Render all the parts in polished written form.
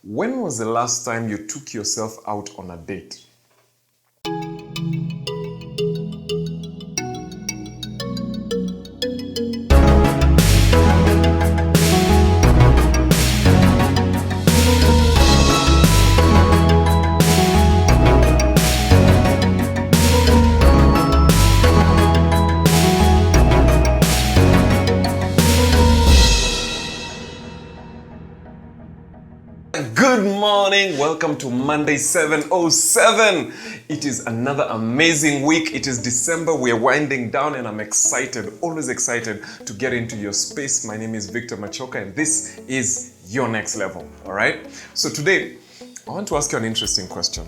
When was the last time you took yourself out on a date? Good morning, welcome to Monday 707. It is another amazing week. It is December, we are winding down and I'm excited, always excited to get into your space. My name is Victor Machoka and this is Your Next Level, all right? So today, I want to ask you an interesting question.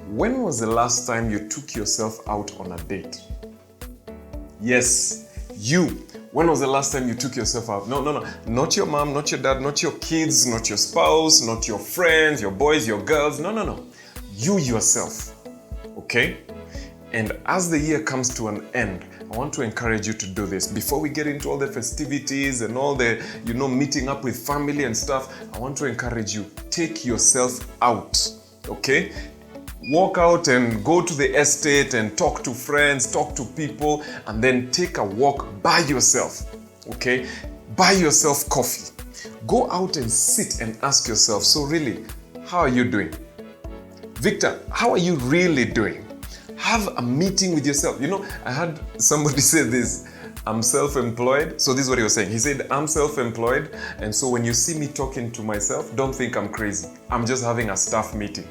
When was the last time you took yourself out on a date? Yes, you. When was the last time you took yourself out? No. Not your mom, not your dad, not your kids, not your spouse, not your friends, your boys, your girls. No. You yourself. Okay? And as the year comes to an end, I want to encourage you to do this. Before we get into all the festivities and all the, meeting up with family and stuff, I want to encourage you, take yourself out. Okay? Walk out and go to the estate and talk to friends, talk to people, and then take a walk by yourself, okay? Buy yourself coffee. Go out and sit and ask yourself, so really, how are you doing? Victor, how are you really doing? Have a meeting with yourself. I had somebody say this, I'm self-employed. So this is what he was saying. He said, I'm self-employed, and so when you see me talking to myself, don't think I'm crazy. I'm just having a staff meeting.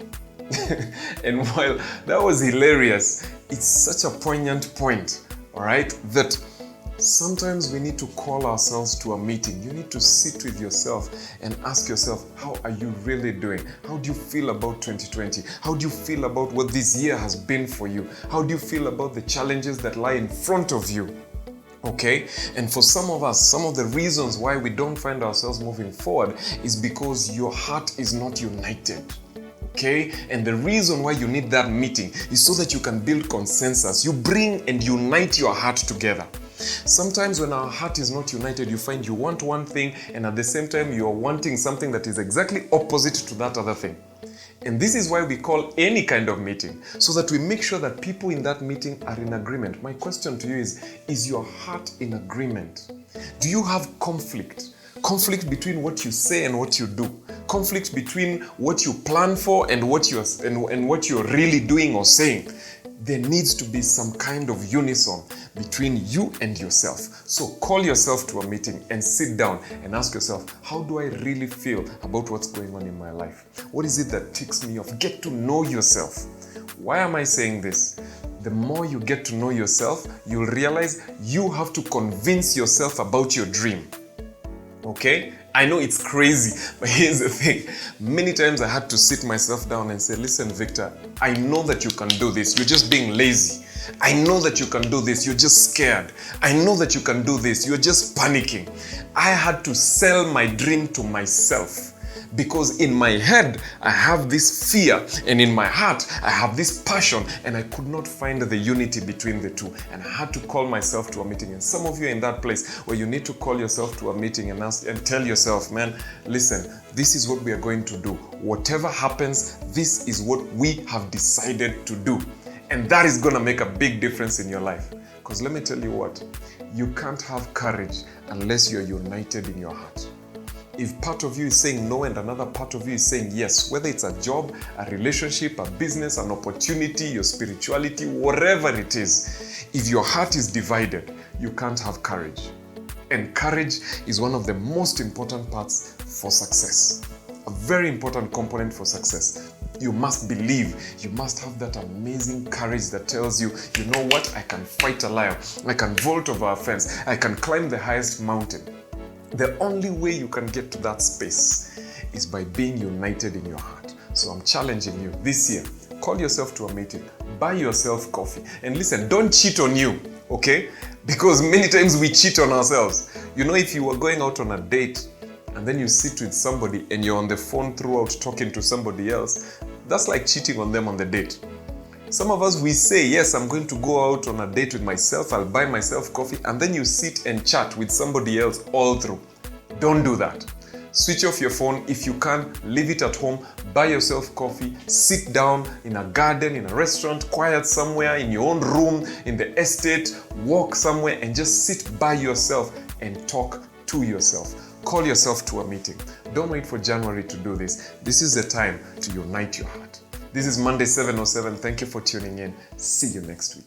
And while that was hilarious, it's such a poignant point, all right, that sometimes we need to call ourselves to a meeting. You need to sit with yourself and ask yourself, how are you really doing? How do you feel about 2020? How do you feel about what this year has been for you? How do you feel about the challenges that lie in front of you? Okay, and for some of us, some of the reasons why we don't find ourselves moving forward is because your heart is not united. Okay, and the reason why you need that meeting is so that you can build consensus. You bring and unite your heart together. Sometimes when our heart is not united, you find you want one thing and at the same time you are wanting something that is exactly opposite to that other thing. And this is why we call any kind of meeting, so that we make sure that people in that meeting are in agreement. My question to you is your heart in agreement? Do you have conflict? Conflict between what you say and what you do. Conflict between what you plan for and what you're really doing or saying. There needs to be some kind of unison between you and yourself. So call yourself to a meeting and sit down and ask yourself, how do I really feel about what's going on in my life? What is it that ticks me off? Get to know yourself. Why am I saying this? The more you get to know yourself, you'll realize you have to convince yourself about your dream. Okay? I know it's crazy, but here's the thing. Many times I had to sit myself down and say, listen, Victor, I know that you can do this. You're just being lazy. I know that you can do this. You're just scared. I know that you can do this. You're just panicking. I had to sell my dream to myself. Because in my head, I have this fear, and in my heart, I have this passion, and I could not find the unity between the two. And I had to call myself to a meeting. And some of you are in that place where you need to call yourself to a meeting and tell yourself, man, listen, this is what we are going to do. Whatever happens, this is what we have decided to do. And that is going to make a big difference in your life. Because let me tell you what, you can't have courage unless you're united in your heart. If part of you is saying no and another part of you is saying yes, whether it's a job, a relationship, a business, an opportunity, your spirituality, whatever it is, if your heart is divided, you can't have courage. And courage is one of the most important parts for success. A very important component for success. You must believe. You must have that amazing courage that tells you, you know what, I can fight a lion. I can vault over a fence. I can climb the highest mountain. The only way you can get to that space is by being united in your heart. So I'm challenging you this year, call yourself to a meeting, buy yourself coffee, and listen, don't cheat on you, okay? Because many times we cheat on ourselves. If you were going out on a date and then you sit with somebody and you're on the phone throughout talking to somebody else, that's like cheating on them on the date. Some of us, we say, yes, I'm going to go out on a date with myself, I'll buy myself coffee, and then you sit and chat with somebody else all through. Don't do that. Switch off your phone. If you can, leave it at home. Buy yourself coffee. Sit down in a garden, in a restaurant, quiet somewhere, in your own room, in the estate. Walk somewhere and just sit by yourself and talk to yourself. Call yourself to a meeting. Don't wait for January to do this. This is the time to unite your heart. This is Monday 707. Thank you for tuning in. See you next week.